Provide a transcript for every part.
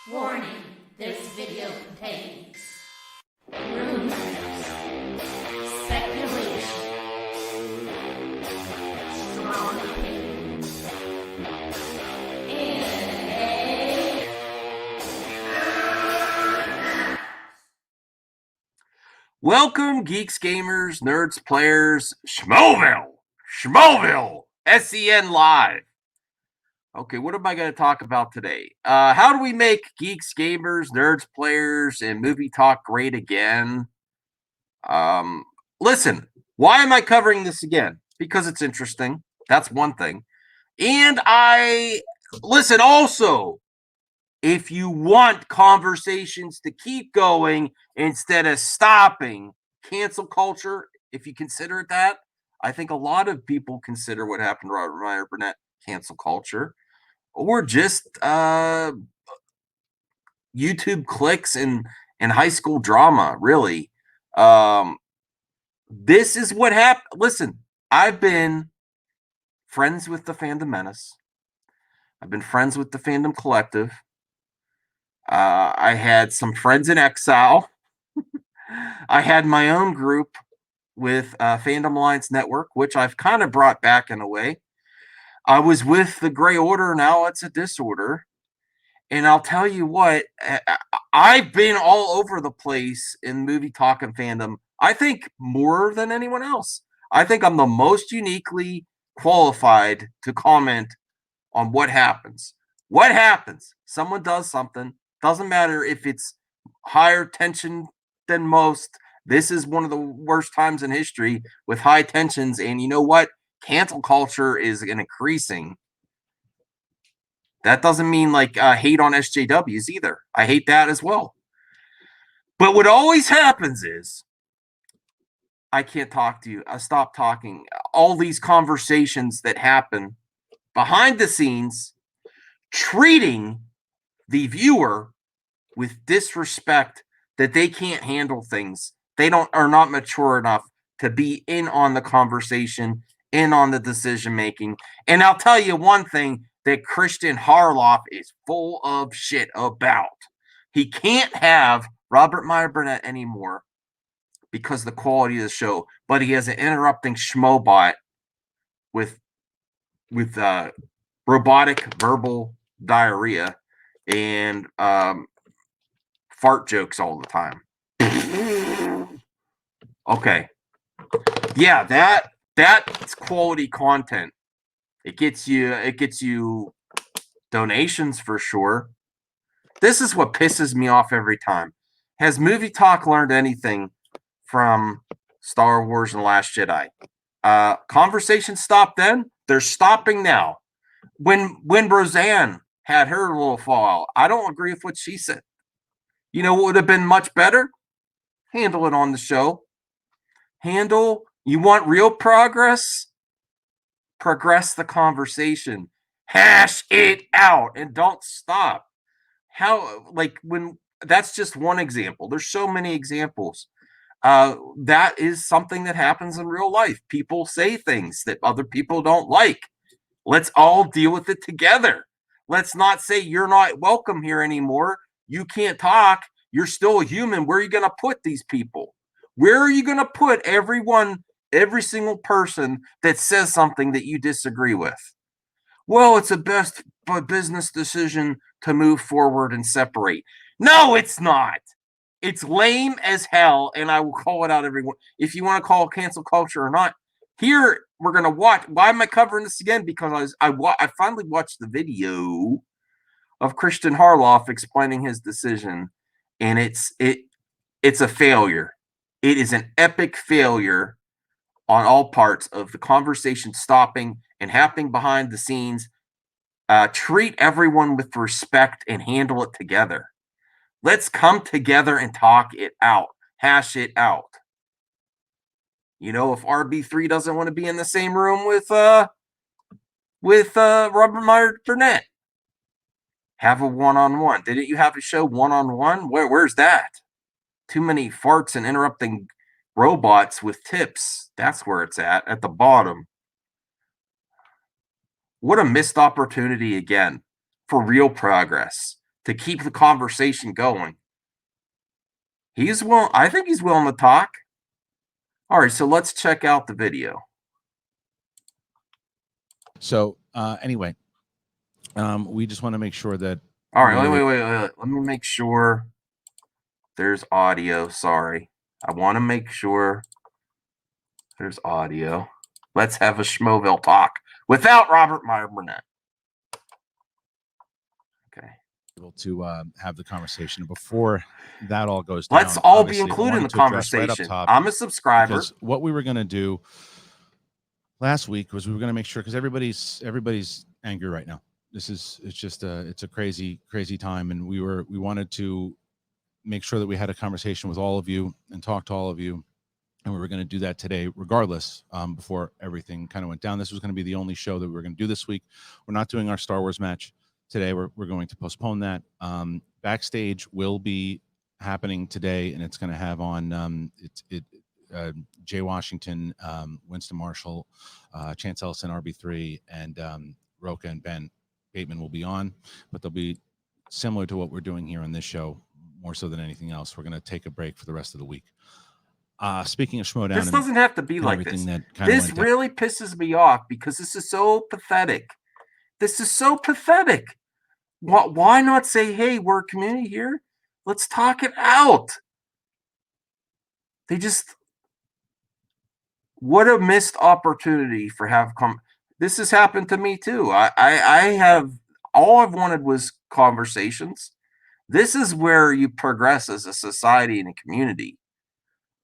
Warning, this video contains rumors, speculation, strong opinions, and welcome, geeks, gamers, nerds, players, Schmoeville, SEN Live. Okay, what am I going to talk about today? How do we make geeks, gamers, nerds, players, and movie talk great again? Listen, why am I covering this again? Because it's interesting. That's one thing. And listen, also, if you want conversations to keep going instead of stopping, cancel culture, if you consider it that, I think a lot of people consider what happened to Meyer Burnett cancel culture, or just YouTube clicks and high school drama, really. This is what happened. Listen, I've been friends with the Fandom Menace. I've been friends with the Fandom Collective. I had some friends in exile. I had my own group with Fandom Alliance Network, which I've kind of brought back in a way. I was with the Gray Order. Now it's a disorder. And I'll tell you what, I've been all over the place in movie talk and fandom. I think more than anyone else. I think I'm the most uniquely qualified to comment on what happens. What happens? Someone does something. Doesn't matter if it's higher tension than most. This is one of the worst times in history with high tensions. And you know what? Cancel culture is increasing. That doesn't mean like hate on SJWs either. I hate that as well. But what always happens is I can't talk to you. I stop talking. All these conversations that happen behind the scenes, treating the viewer with disrespect, that they can't handle things. They are not mature enough to be in on the conversation, in on the decision making. And I'll tell you one thing that Christian Harloff is full of shit about. He can't have Robert Meyer Burnett anymore because of the quality of the show, but he has an interrupting schmobot with robotic verbal diarrhea and fart jokes all the time. Okay. Yeah, that's quality content. It gets you donations for sure. This is what pisses me off every time. Has Movie Talk learned anything from Star Wars and The Last Jedi? Conversation stopped then. They're stopping now. When Roseanne had her little fallout, I don't agree with what she said. You know what would have been much better? Handle it on the show. You want real progress? Progress the conversation. Hash it out and don't stop. That's just one example. There's so many examples. That is something that happens in real life. People say things that other people don't like. Let's all deal with it together. Let's not say you're not welcome here anymore. You can't talk. You're still a human. Where are you going to put these people? Where are you going to put every single person that says something that you disagree with? Well, it's a best business decision to move forward and separate. No, it's not. It's lame as hell, and I will call it out everyone. If you want to call it cancel culture or not, here we're going to watch. Why am I covering this again? Because I finally watched the video of Christian Harloff explaining his decision, and it's a failure. It is an epic failure on all parts of the conversation stopping and happening behind the scenes. Treat everyone with respect and handle it together. Let's come together and talk it out, hash it out. You know, if RB3 doesn't want to be in the same room with Robert Meyer Burnett, have a one-on-one. Didn't you have a show one-on-one? Where's that? Too many farts and interrupting robots with tips. That's where it's at the bottom. What a missed opportunity again for real progress. to keep the conversation going. I think he's willing to talk. All right, so let's check out the video. So anyway, we just want to make sure that. All right, wait. Let me make sure there's audio. Sorry. I want to make sure there's audio. Let's have a Schmoeville talk without Robert Meyer Burnett. Okay. Able to have the conversation before that all goes down. Let's all be included in the conversation. Right up top, I'm a subscriber. because what we were going to do last week was we were going to make sure, because everybody's angry right now. It's a crazy time, and we wanted to make sure that we had a conversation with all of you and talk to all of you, and we were going to do that today regardless, before everything kind of went down. This was going to be the only show that we were going to do this week. We're not doing our Star Wars match today. We're going to postpone that. Backstage will be happening today, and it's going to have on Jay Washington, Winston Marshall, Chance Ellison, RB3, and Roca and Ben Bateman will be on, but they'll be similar to what we're doing here on this show, more so than anything else. We're going to take a break for the rest of the week. Speaking of Schmoedown, this doesn't have to be like this. This really pisses me off because this is so pathetic. This is so pathetic. Why not say, hey, we're a community here? Let's talk it out. What a missed opportunity for this has happened to me too. All I've wanted was conversations. This is where you progress as a society and a community.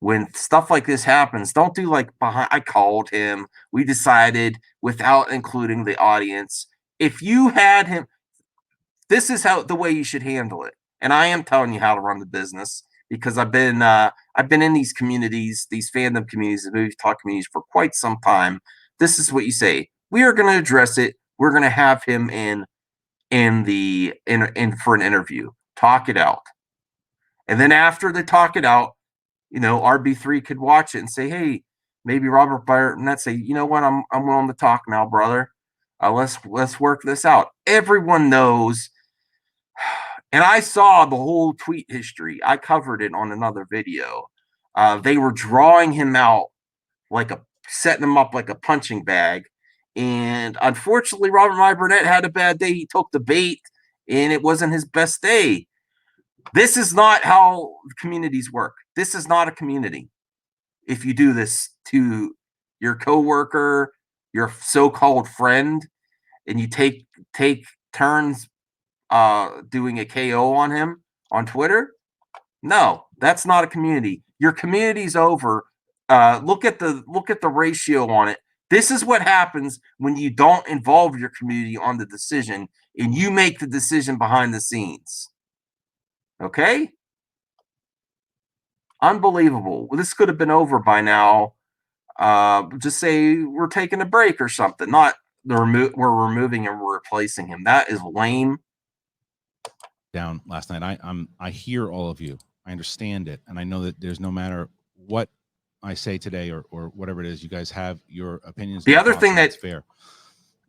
When stuff like this happens, don't do like I called him, we decided without including the audience. If you had him, this is the way you should handle it. And I am telling you how to run the business, because I've been in these communities, these fandom communities, the movie talk communities for quite some time. This is what you say. We are going to address it. We're going to have him in for an interview. Talk it out. And then after they talk it out, RB3 could watch it and say, hey, maybe Robert Burnett say, you know what, I'm willing to talk now, brother. Let's work this out. Everyone knows. And I saw the whole tweet history. I covered it on another video. They were drawing him out, setting him up like a punching bag. And unfortunately, Robert Meyer Burnett had a bad day. He took the bait, and it wasn't his best day. This is not how communities work. This is not a community. If you do this to your coworker, your so-called friend, and you take turns doing a KO on him on Twitter, no, that's not a community. Your community's over. Look at the ratio on it. This is what happens when you don't involve your community on the decision, and you make the decision behind the scenes. Okay? Unbelievable. Well, this could have been over by now. Just say we're taking a break or something. Not we're removing and we're replacing him. That is lame. Down last night. I hear all of you. I understand it, and I know that there's no matter what I say today or whatever it is, you guys have your opinions. The other thing that's fair,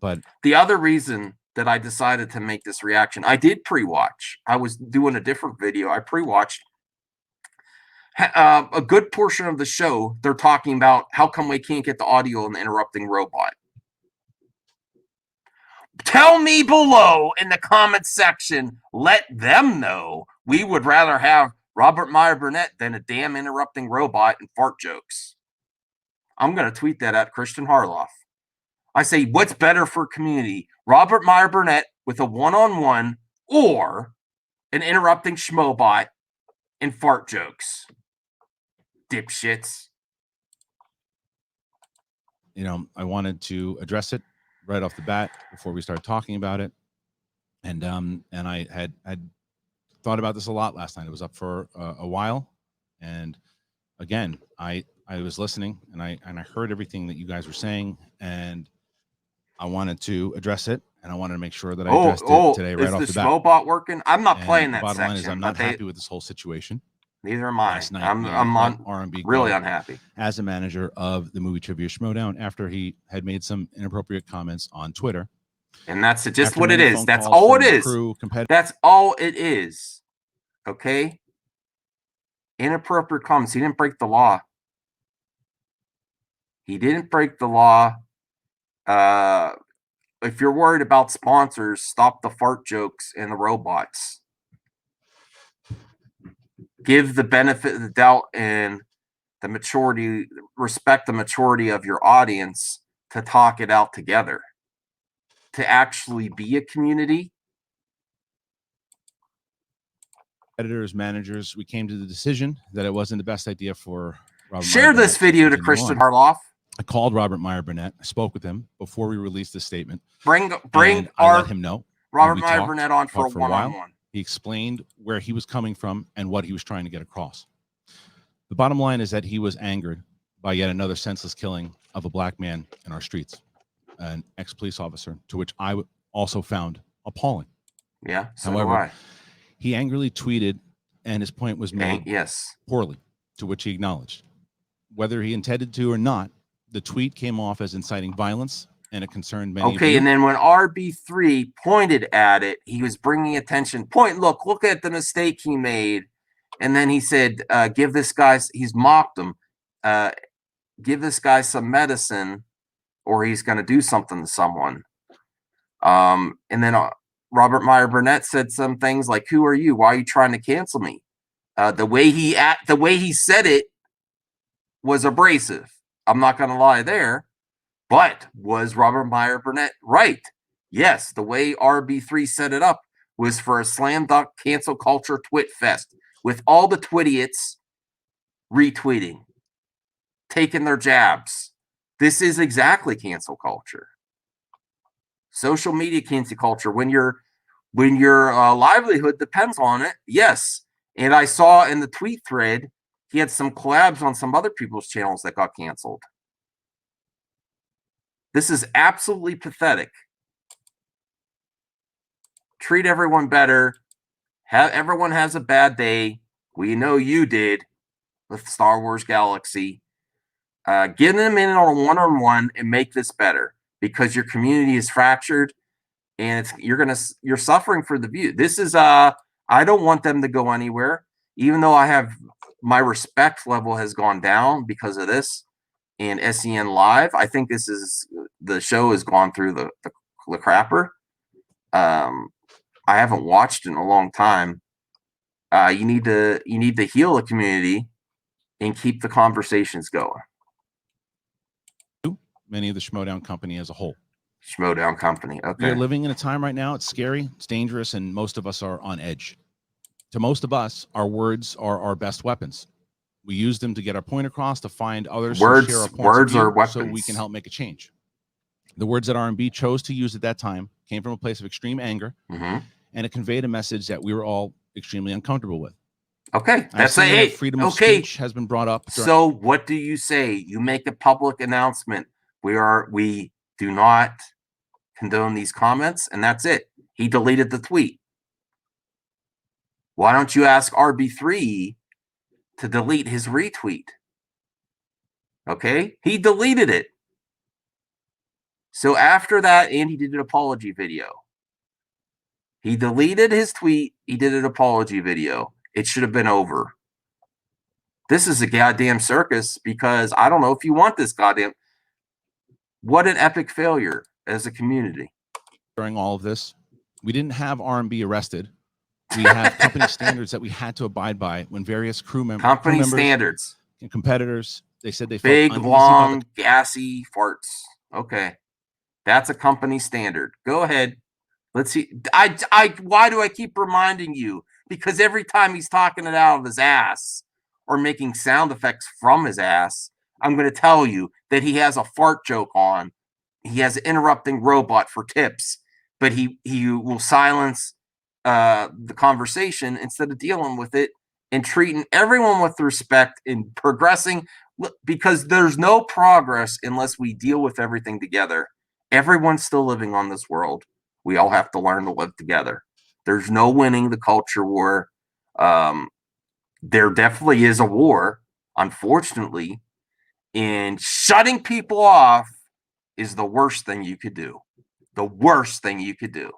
but the other reason that I decided to make this reaction, I did pre-watch. I was doing a different video. I pre-watched a good portion of the show. They're talking about how come we can't get the audio on the interrupting robot. Tell me below in the comments section. Let them know we would rather have Robert Meyer Burnett than a damn interrupting robot and fart jokes. I'm going to tweet that at Christian Harloff. I say, what's better for community? Robert Meyer Burnett with a one-on-one or an interrupting schmobot and fart jokes? Dipshits. I wanted to address it right off the bat before we start talking about it. And I had thought about this a lot last night. It was up for a while. And again, I was listening and I heard everything that you guys were saying, and I wanted to address it, and I wanted to make sure that I addressed it today right off the bat. Is the Schmobot working? I'm not playing that section. Bottom line is I'm not happy with this whole situation. Neither am I. I'm R&B really unhappy. As a manager of the Movie Trivia Schmoedown, after he had made some inappropriate comments on Twitter, And that's just After what it many is. phone That's calls all it from is. crew, competitors, That's all it is. Okay? Inappropriate comments. He didn't break the law. He didn't break the law. If you're worried about sponsors, stop the fart jokes and the robots. Give the benefit of the doubt and the maturity, respect the maturity of your audience to talk it out together. To actually be a community. managers, we came to the decision that it wasn't the best idea for Robert Share Meyer this Burnett video to continue Christian on. Harloff. I called Robert Meyer Burnett. I spoke with him before we released the statement. Bring I our let him know. Robert we Meyer talked Burnett on for a while. one-on-one. He explained where he was coming from and what he was trying to get across. The bottom line is that he was angered by yet another senseless killing of a black man in our streets, an ex-police officer, to which I also found appalling. Yeah, so However, he angrily tweeted, and his point was made poorly, to which he acknowledged. Whether he intended to or not, the tweet came off as inciting violence, and it concerned many of you. And then when RB3 pointed at it, he was bringing attention. Look at the mistake he made. And then he said, give this guy, he's mocked him, give this guy some medicine or he's going to do something to someone. And then Robert Meyer Burnett said some things like, who are you? Why are you trying to cancel me? The way he said it was abrasive. I'm not going to lie there. But was Robert Meyer Burnett right? Yes, the way RB3 set it up was for a slam dunk cancel culture twit fest with all the twidiots retweeting, taking their jabs. This is exactly cancel culture. Social media cancel culture when your livelihood depends on it. Yes. And I saw in the tweet thread he had some collabs on some other people's channels that got canceled. This is absolutely pathetic. Treat everyone better. Everyone has a bad day. We know you did with Star Wars Galaxy. Get them in on a one-on-one and make this better because your community is fractured and you're suffering for the view. This is I don't want them to go anywhere, even though I have my respect level has gone down because of this. And SEN Live, I think the show has gone through the crapper. I haven't watched in a long time. You need to heal the community and keep the conversations going. Many of the Schmoedown company as a whole. Schmoedown company. Okay. We are living in a time right now. It's scary, it's dangerous, and most of us are on edge. To most of us, our words are our best weapons. We use them to get our point across, to find others who share our points of view, weapons. so we can help make a change. The words that R&B chose to use at that time came from a place of extreme anger, and it conveyed a message that we were all extremely uncomfortable with. Okay, that's it. Freedom of speech has been brought up. So what do you say? You make a public announcement. We do not condone these comments, and that's it. He deleted the tweet. Why don't you ask RB3 to delete his retweet? Okay, he deleted it. So after that, and he did an apology video. He deleted his tweet. He did an apology video. It should have been over. This is a goddamn circus because I don't know if you want this goddamn. What an epic failure as a community. During all of this, we didn't have R&B arrested. We have company standards that we had to abide by when various crew members standards and competitors, they said they felt big, uneasy long, gassy farts. Okay. That's a company standard. Go ahead. Let's see. Why do I keep reminding you? Because every time he's talking it out of his ass or making sound effects from his ass, I'm going to tell you that he has a fart joke on. He has an interrupting robot for tips, but he will silence the conversation instead of dealing with it and treating everyone with respect and progressing, because there's no progress unless we deal with everything together. Everyone's still living on this world. We all have to learn to live together. There's no winning the culture war. There definitely is a war, unfortunately, and shutting people off is the worst thing you could do. The worst thing you could do.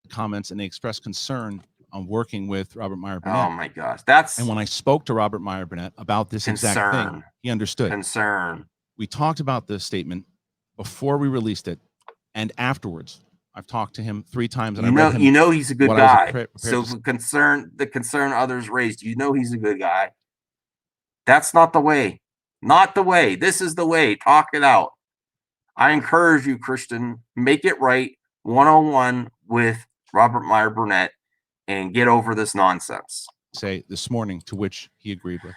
Comments, and they expressed concern on working with Robert Meyer Burnett. Oh my gosh, that's And when I spoke to Robert Meyer Burnett about this exact thing, he understood. Concern. We talked about the statement before we released it, and afterwards. I've talked to him 3 times, and you know he's a good guy. So the concern others raised, you know he's a good guy. That's not the way. Not the way. This is the way. Talk it out. I encourage you, Christian, make it right one-on-one with Robert Meyer Burnett and get over this nonsense. Say this morning, to which he agreed with.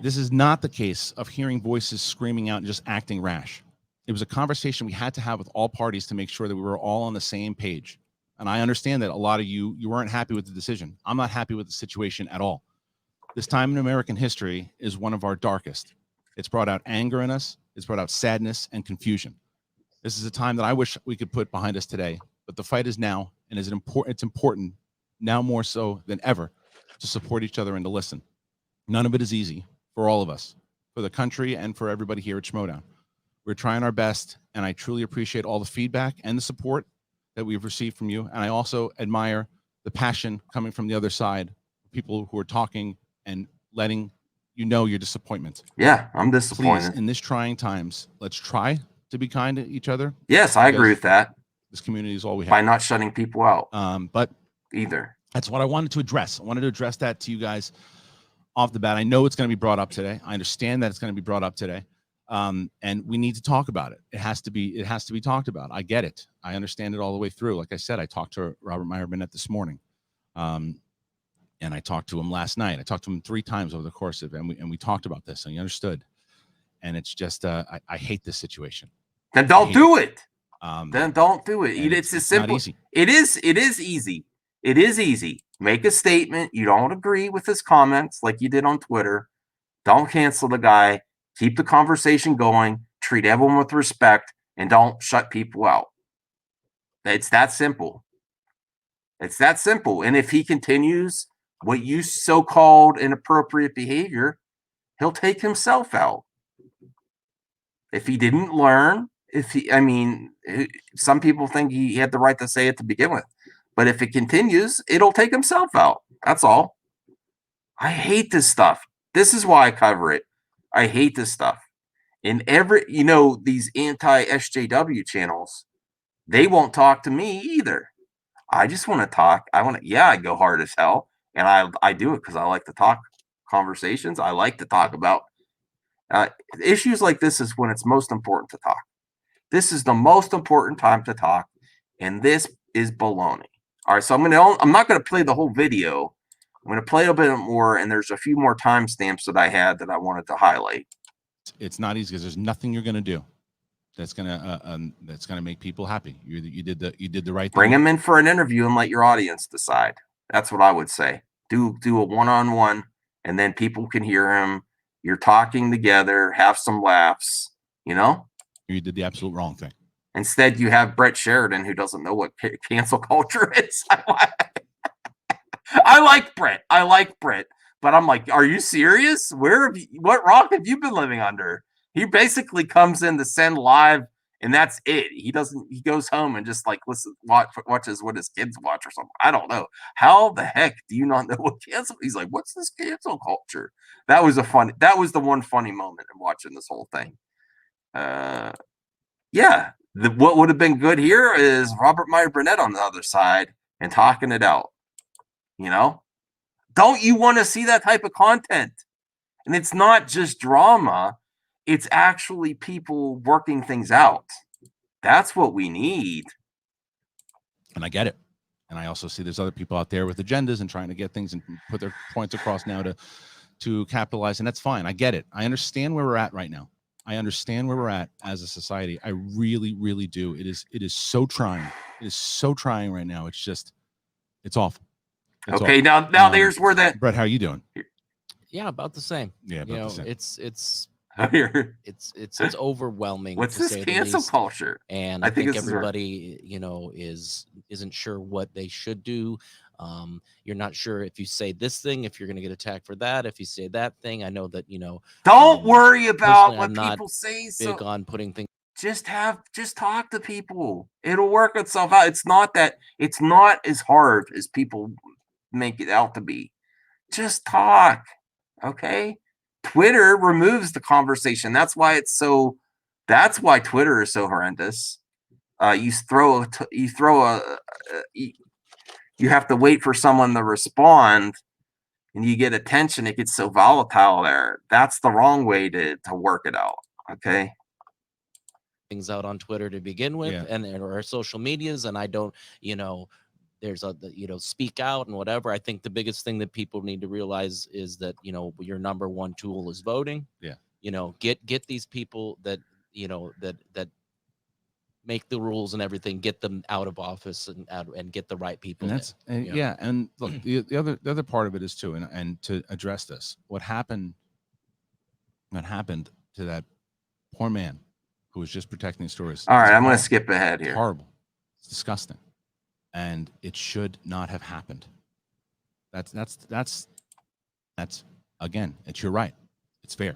This is not the case of hearing voices screaming out and just acting rash. It was a conversation we had to have with all parties to make sure that we were all on the same page. And I understand that a lot of you weren't happy with the decision. I'm not happy with the situation at all. This time in American history is one of our darkest. It's brought out anger in us. It's brought out sadness and confusion. This is a time that I wish we could put behind us today, but the fight is now, and it's important now more so than ever to support each other and to listen. None of it is easy for all of us, for the country and for everybody here at Schmoeville. We're trying our best, and I truly appreciate all the feedback and the support that we've received from you. And I also admire the passion coming from the other side, people who are talking and letting you know your disappointment. Yeah, I'm disappointed. Please, in this trying times, let's try to be kind to each other. Yes, I agree with that. This community is all we have. By not shutting people out. But either. That's what I wanted to address. I wanted to address that to you guys off the bat. I know it's going to be brought up today. I understand that it's going to be brought up today. And we need to talk about it. It has to be talked about. I get it. I understand it all the way through. Like I said, I talked to Robert Meyer Burnett this morning. And I talked to him last night. I talked to him 3 times over the course of it, and we talked about this, and he understood. And it's just, I hate this situation. Then don't do it. Then don't do it. It's as simple. Easy. It is easy. It is easy. Make a statement. You don't agree with his comments like you did on Twitter. Don't cancel the guy. Keep the conversation going. Treat everyone with respect, and don't shut people out. It's that simple. It's that simple. And if he continues what you so-called inappropriate behavior, he'll take himself out. If he didn't learn, some people think he had the right to say it to begin with. But if it continues, it'll take himself out. That's all. I hate this stuff. This is why I cover it. I hate this stuff. And these anti-SJW channels, they won't talk to me either. I just want to talk. I go hard as hell. And I do it because I like to talk conversations. I like to talk about issues like this is when it's most important to talk. This is the most important time to talk. And this is baloney. All right, so I'm not going to play the whole video. I'm going to play a bit more, and there's a few more timestamps that I had that I wanted to highlight. It's not easy because there's nothing you're going to do that's going to make people happy. You did the right thing. Bring them in for an interview and let your audience decide. That's what I would say. Do a one-on-one, and then people can hear him. You're talking together. Have some laughs. You did the absolute wrong thing. Instead, you have Brett Sheridan, who doesn't know what cancel culture is. I like Brett, but I'm like, are you serious? What rock have you been living under? He basically comes in to SEN live, and that's it. He goes home and just watches what his kids watch or something. I don't know. How the heck do you not know what cancel? He's like, what's this cancel culture? That was the one funny moment in watching this whole thing. What would have been good here is Robert Meyer Burnett on the other side and talking it out. Don't you want to see that type of content? And it's not just drama. It's actually people working things out. That's what we need. And I get it. And I also see there's other people out there with agendas and trying to get things and put their points across now to capitalize. And that's fine. I get it. I understand where we're at right now. I understand where we're at as a society. I really, really do. It is so trying. It is so trying right now. It's awful. It's okay. awful. Now there's where that. Brett, how are you doing? Yeah, about the same. Yeah, about the same. It's overwhelming. What's this cancel culture? And I think everybody, isn't sure what they should do. You're not sure if you say this thing, if you're going to get attacked for that. If you say that thing, I know that Don't worry about what people say. Big on putting things. just talk to people. It'll work itself out. It's not as hard as people make it out to be. Just talk. Okay. Twitter removes the conversation. That's why Twitter is so horrendous. You have to wait for someone to respond, and you get attention. It gets so volatile there. That's the wrong way to work it out. Okay. Things out on Twitter to begin with, Yeah. and or social medias, and I don't, there's speak out and whatever. I think the biggest thing that people need to realize is that your number one tool is voting. Yeah. Get these people that that make the rules and everything, get them out of office and get the right people. And that's yeah. And look, the other part of it is too, and to address this, what happened to that poor man who was just protecting the stories. All right, I'm going to skip ahead here. It's horrible. It's disgusting, and it should not have happened. That's again, you're right. It's fair,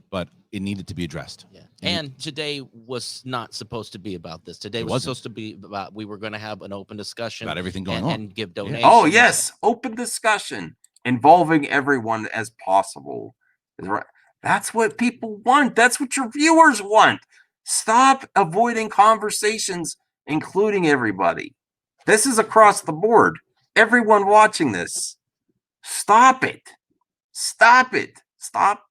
but it needed to be addressed. Yeah. And today was not supposed to be about this. Today was supposed to be about, we were going to have an open discussion about everything going on and give donations. Oh yes, open discussion involving everyone as possible. Is right. That's what people want. That's what your viewers want. Stop avoiding conversations, including everybody. This is across the board. Everyone watching this. Stop it. Stop it. Stop.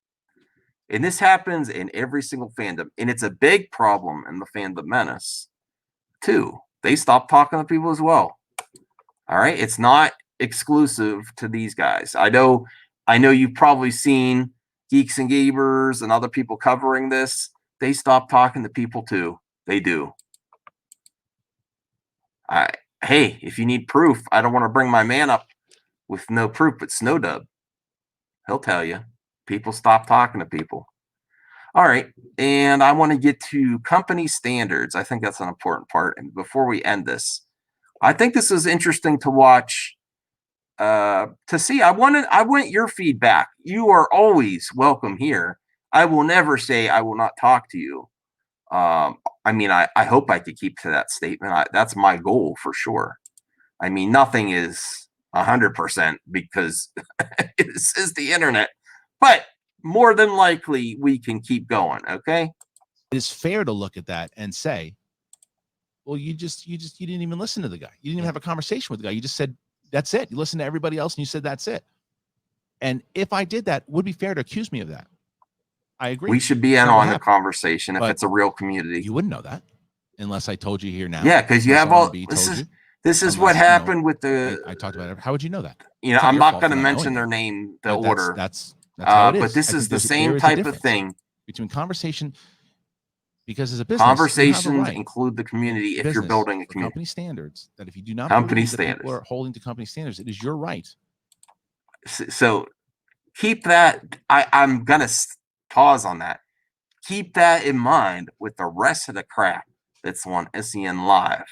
And this happens in every single fandom. And it's a big problem in the fandom menace, too. They stop talking to people as well. All right. It's not exclusive to these guys. I know you've probably seen Geeks and Gamers and other people covering this. They stop talking to people too. They do. Hey, if you need proof, I don't want to bring my man up with no proof, but Snowdub, he'll tell you. People stop talking to people. All right. And I want to get to company standards. I think that's an important part. And before we end this, I think this is interesting to watch, to see. I want your feedback. You are always welcome here. I will never say I will not talk to you. I mean, I hope I could keep to that statement. That's my goal for sure. I mean, nothing is 100% because this is the internet, but more than likely we can keep going. Okay. It is fair to look at that and say, well, you didn't even listen to the guy. You didn't even have a conversation with the guy. You just said, that's it. You listened to everybody else and you said, that's it. And if I did that, it would be fair to accuse me of that. I agree. We should be in on the conversation if it's a real community. You wouldn't know that unless I told you here now. Yeah, because you have all this is what happened with the. I talked about it. How would you know that? I'm not going to mention their name, the order. That's how it is. But this is the same type of thing between conversation, because as a business, conversations include the community if you're building a community. Company standards. That if you do not company standards, people are holding to company standards, it is your right. So keep that. I'm gonna pause on that. Keep that in mind with the rest of the crap that's on SEN Live.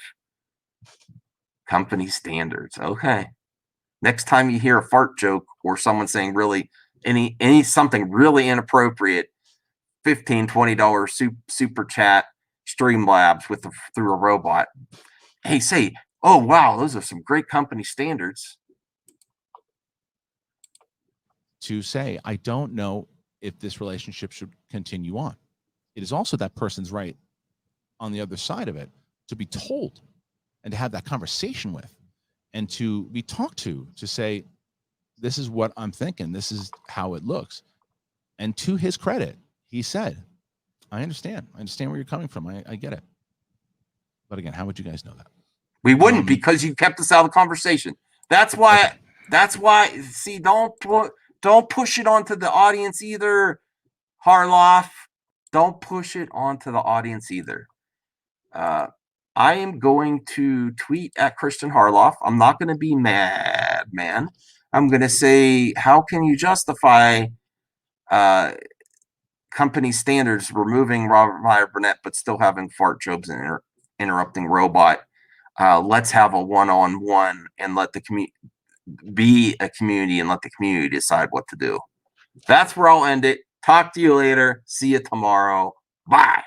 Company standards. Okay. Next time you hear a fart joke or someone saying really any something really inappropriate, $15-$20 super chat Streamlabs through a robot. Hey, say, oh wow, those are some great company standards. To say, I don't know if this relationship should continue on. It is also that person's right on the other side of it to be told and to have that conversation with and to be talked to say, this is what I'm thinking. This is how it looks. And to his credit, he said, I understand. I understand where you're coming from. I get it. But again, how would you guys know that? We wouldn't because you kept us out of the conversation. That's why, see, don't push it onto the audience either, Harloff. Don't push it onto the audience either. I am going to tweet at Christian Harloff. I'm not going to be mad, man. I'm going to say, how can you justify company standards removing Robert Meyer Burnett, but still having fart jokes and interrupting robot? Let's have a one-on-one and let the community be a community and let the community decide what to do. That's where I'll end it. Talk to you later. See you tomorrow. Bye.